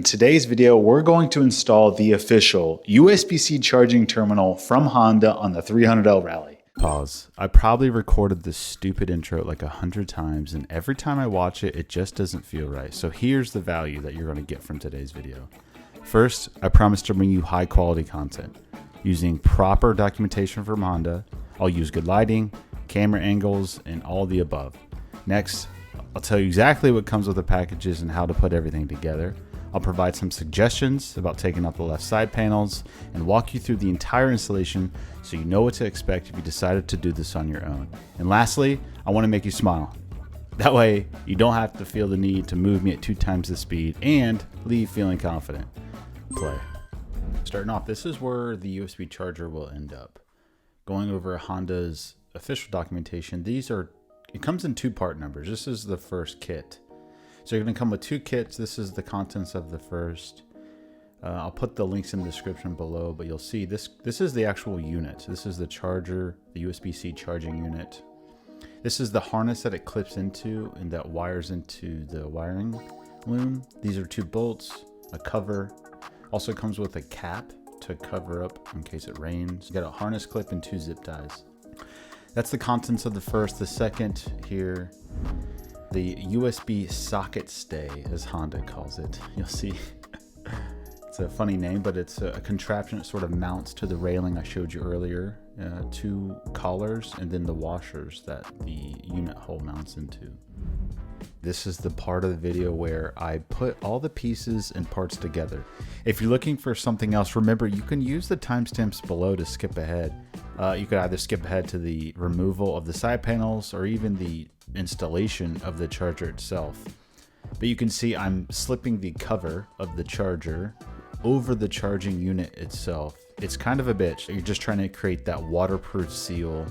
In today's video, we're going to install the official USB-C charging terminal from Honda on the 300L Rally. Pause. I probably recorded this stupid intro like 100 times, and every time I watch it, it just doesn't feel right. So here's the value that you're going to get from today's video. First, I promise to bring you high quality content using proper documentation from Honda. I'll use good lighting, camera angles, and all the above. Next, I'll tell you exactly what comes with the packages and how to put everything together. I'll provide some suggestions about taking out the left side panels and walk you through the entire installation so you know what to expect if you decided to do this on your own. And lastly, I want to make you smile. That way, you don't have to feel the need to move me at 2 times the speed and leave feeling confident. Play. Starting off, this is where the USB charger will end up. Going over Honda's official documentation, it comes in 2-part numbers. This is the first kit. So you're going to come with 2 kits. This is the contents of the first. I'll put the links in the description below, but you'll see this is the actual unit. This is the charger, the USB-C charging unit. This is the harness that it clips into and that wires into the wiring loom. These are 2 bolts, a cover. Also comes with a cap to cover up in case it rains. You got a harness clip and 2 zip ties. That's the contents of the first. The second here, the USB socket stay, as Honda calls it. You'll see it's a funny name, but it's a contraption that sort of mounts to the railing I showed you earlier. 2 collars and then the washers that the unit hole mounts into. This is the part of the video where I put all the pieces and parts together. If you're looking for something else, remember you can use the timestamps below to skip ahead. You could either skip ahead to the removal of the side panels or even the installation of the charger itself. But you can see I'm slipping the cover of the charger over the charging unit itself. It's kind of a bitch. You're just trying to create that waterproof seal.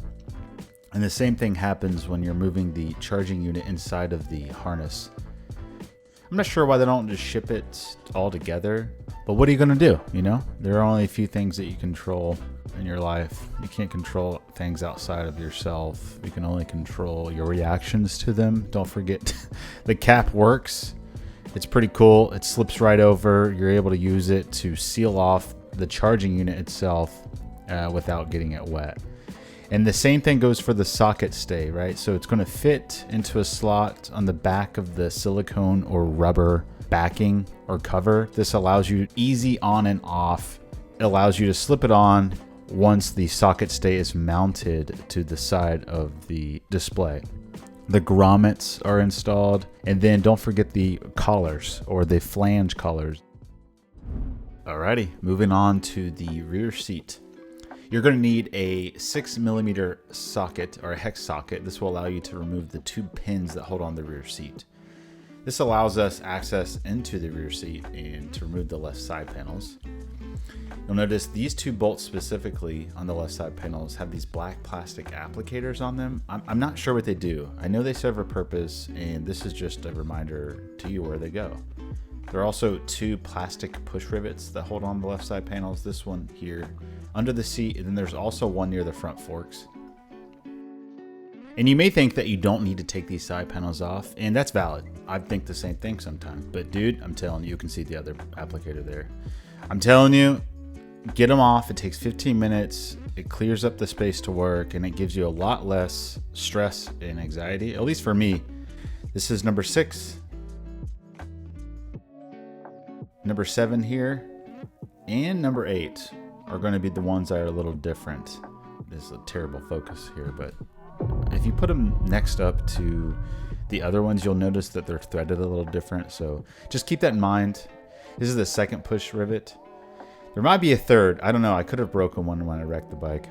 And the same thing happens when you're moving the charging unit inside of the harness. I'm not sure why they don't just ship it all together, but what are you going to do? You know, there are only a few things that you control in your life. You can't control things outside of yourself. You can only control your reactions to them. Don't forget the cap works. It's pretty cool. It slips right over. You're able to use it to seal off the charging unit itself without getting it wet. And the same thing goes for the socket stay, right? So it's going to fit into a slot on the back of the silicone or rubber backing or cover. This allows you easy on and off. It allows you to slip it on once the socket stay is mounted to the side of the display. The grommets are installed, and then don't forget the collars or the flange collars. Alrighty, moving on to the rear seat. You're going to need a 6mm socket or a hex socket. This will allow you to remove the 2 pins that hold on the rear seat. This allows us access into the rear seat and to remove the left side panels. You'll notice these 2 bolts specifically on the left side panels have these black plastic applicators on them. I'm not sure what they do. I know they serve a purpose, and this is just a reminder to you where they go. There are also 2 plastic push rivets that hold on the left side panels. This one here under the seat, and then there's also one near the front forks. And you may think that you don't need to take these side panels off, and that's valid. I think the same thing sometimes, but dude, I'm telling you, you can see the other applicator there. I'm telling you, get them off. It takes 15 minutes. It clears up the space to work, and it gives you a lot less stress and anxiety, at least for me. This is number 6. Number 7 here, and number 8 are going to be the ones that are a little different. This is a terrible focus here, but if you put them next up to the other ones, you'll notice that they're threaded a little different. So just keep that in mind. This is the 2nd push rivet. There might be a 3rd. I don't know. I could have broken one when I wrecked the bike.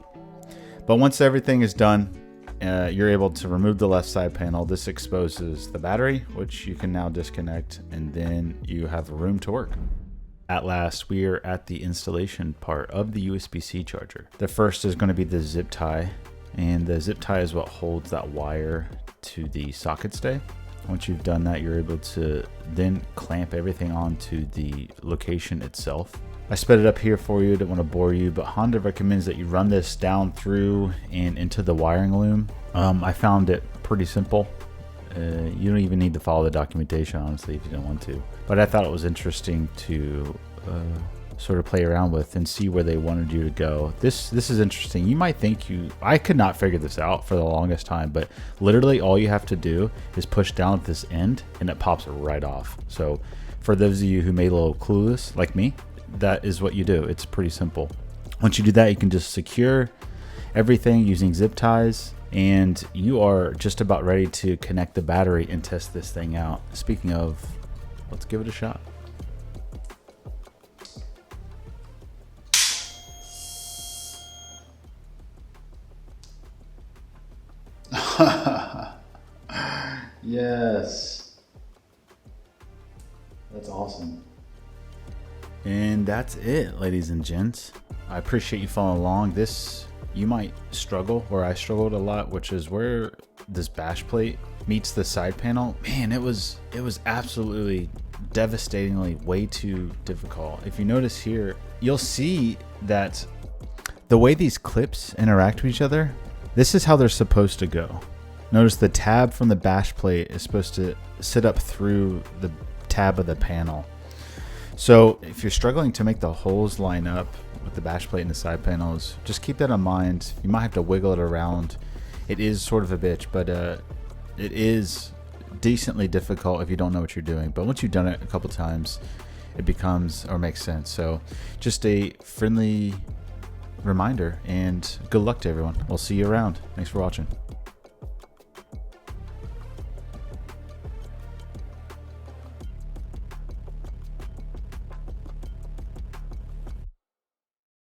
But once everything is done, you're able to remove the left side panel. This exposes the battery, which you can now disconnect, and then you have room to work. At last, we are at the installation part of the USB-C charger. The first is going to be the zip tie, and the zip tie is what holds that wire to the socket stay. Once you've done that, you're able to then clamp everything onto the location itself. I sped it up here for you, don't want to bore you, but Honda recommends that you run this down through and into the wiring loom. I found it pretty simple. You don't even need to follow the documentation, honestly, if you don't want to. But I thought it was interesting to sort of play around with and see where they wanted you to go. This is interesting. You might think I could not figure this out for the longest time, but literally all you have to do is push down at this end and it pops right off. So for those of you who may be a little clueless like me, that is what you do. It's pretty simple. Once you do that, you can just secure everything using zip ties, and you are just about ready to connect the battery and test this thing out. Speaking of, let's give it a shot. Yes. That's awesome. And that's it, ladies and gents. I appreciate you following along. You might struggle, or I struggled a lot, which is where this bash plate meets the side panel. Man, it was absolutely devastatingly way too difficult. If you notice here, you'll see that the way these clips interact with each other, this is how they're supposed to go. Notice the tab from the bash plate is supposed to sit up through the tab of the panel. So if you're struggling to make the holes line up with the bash plate and the side panels, just keep that in mind. You might have to wiggle it around. It is sort of a bitch, but it is decently difficult if you don't know what you're doing. But once you've done it a couple times, it becomes or makes sense. So just a friendly reminder, and good luck to everyone. We'll see you around. Thanks for watching.